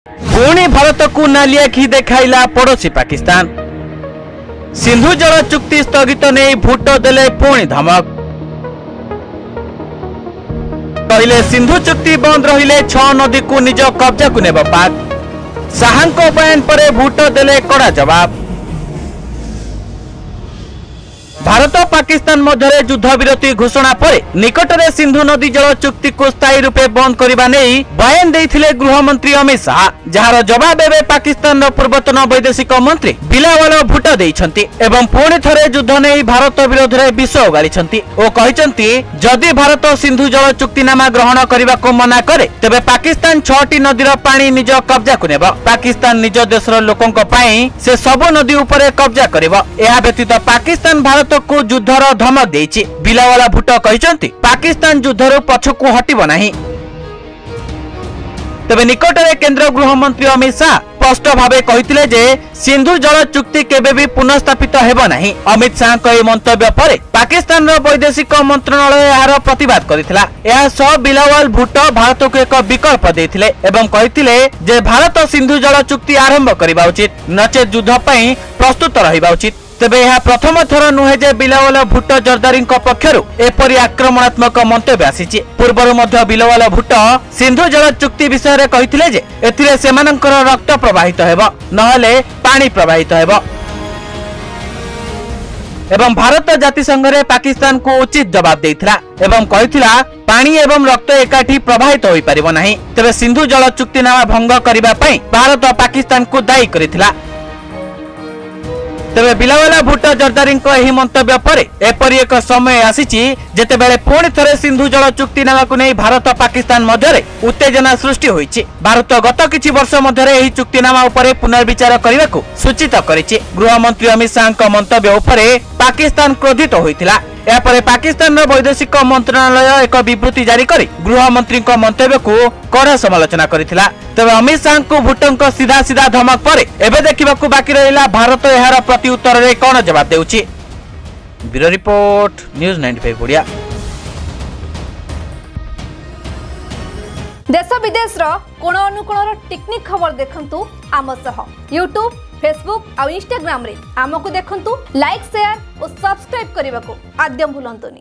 पुणी भारत को नाली आखि देखाइला पड़ोसी पाकिस्तान। सिंधु जल चुक्ति स्थगित नहीं भोट देले पुणी धमक। कहले सिंधु चुक्ति बंद रहिले 6 नदी को निज कब्जा को नेब पाक। शाहको बयान पर भोट देले कड़ा जवाब। भारत पाकिस्तान मध्य युद्ध विरति घोषणा पर निकटरे सिंधु नदी जल चुक्ति को स्थायी रूपे बंद करने नहीं बयान देथिले गृहमंत्री अमित शाह, जार जवाब एवं पाकिस्तान पूर्वतन वैदेशिक मंत्री बिलावल भुट्टो देइछंती एवं पुणी थरे युद्ध नहीं भारत विरोध में विष ओगाळिछंती और कहिछंती जदि भारत सिंधु जल चुक्तिनामा ग्रहण करने को मना करे तेबे पाकिस्तान 6टी नदीर पानी निज कब्जा को नेब। पाकिस्तान निज देशर लोकंक पई से सब नदी उपरे कब्जा करिवो। एहा व्यतीत पाकिस्तान भारत को युद्धर धमक देइछि। बिलावाला भुट्टो कहिसंती पाकिस्तान युद्धर पछकु हटिबो नाही। तबे निकटरे केंद्र गृह मंत्री अमित शाह स्पष्ट भावे कहिथिले जे सिंधु जल चुक्ति केबे भी पुनर्स्थापित हेबो नाही। अमित शाह के मंतव्य पर पाकिस्तान वैदेशिक मंत्रालय यार प्रतिवाद करिथिला। एहा सह बिलावल भुट्टो भारत को एक विकल्प देथिले एवं कहिथिले जे भारत सिंधु जल चुक्ति आरंभ करिबा उचित, नचेत युद्ध पई प्रस्तुत रहिबा उचित। तेबे यह प्रथम थर नुहे जे बिलावल भुट्टो जरदारी पक्षरु एपरि आक्रमणात्मक मंतव्य आसीछि। पूर्वरु मध्य बिलावल भुट्टो सिंधु जल चुक्ति विषय रे कहिथिले जे एथिरे सेमानंकर रक्त प्रवाहित हेबो नहले पानी प्रवाहित हेबो एवं भारत जातिसंघ रे पाकिस्तान को उचित जवाब देइथिला एवं कहिथिला पानी एवं रक्त एकाठी प्रवाहित होई परिबो नाही। तेबे सिंधु जल चुक्तिनामा भंग करिबा पई भारत पाकिस्तान को दायी करिथिला। तेबे बिलावला भुट्टो जरदारी एही मंतव्य पर एपरि एक समय आसीछि जेतेबेले पुणी थरे सिंधु जल चुक्तिनामा को नहीं भारत पाकिस्तान मध्यरे उत्तेजना सृष्टि होईछि। भारत गत किछि वर्ष मध्यरे एही चुक्तिनामा उपरे पुनर्विचार करिबाकू सूचित करिछि। गृह मंत्री अमित शाह मंतव्य उपरे पाकिस्तान क्रोधित होइथिला। यापरे पाकिस्तान वैदेशिक मंत्रालय एक विवृत्ति जारी करी गृह मंत्री मंतव्य को कड़ा समालोचना करिथिला। तबे अमित शाह को भुट्टों सीधा सीधा धमक पर एबे देखिबाकू बाकी रहिला भारत एहार प्रति उत्तर रे कोन जवाब देउछि। Bureau report news 95 Odia. देश विदेश रो कोण अनुकोण टेक्निक खबर देखंतु आम सह यूट्यूब फेसबुक और इंस्टाग्राम रे आमको देखंतु लाइक शेयर और सब्सक्राइब करने को आद्यम भूलंतुनी।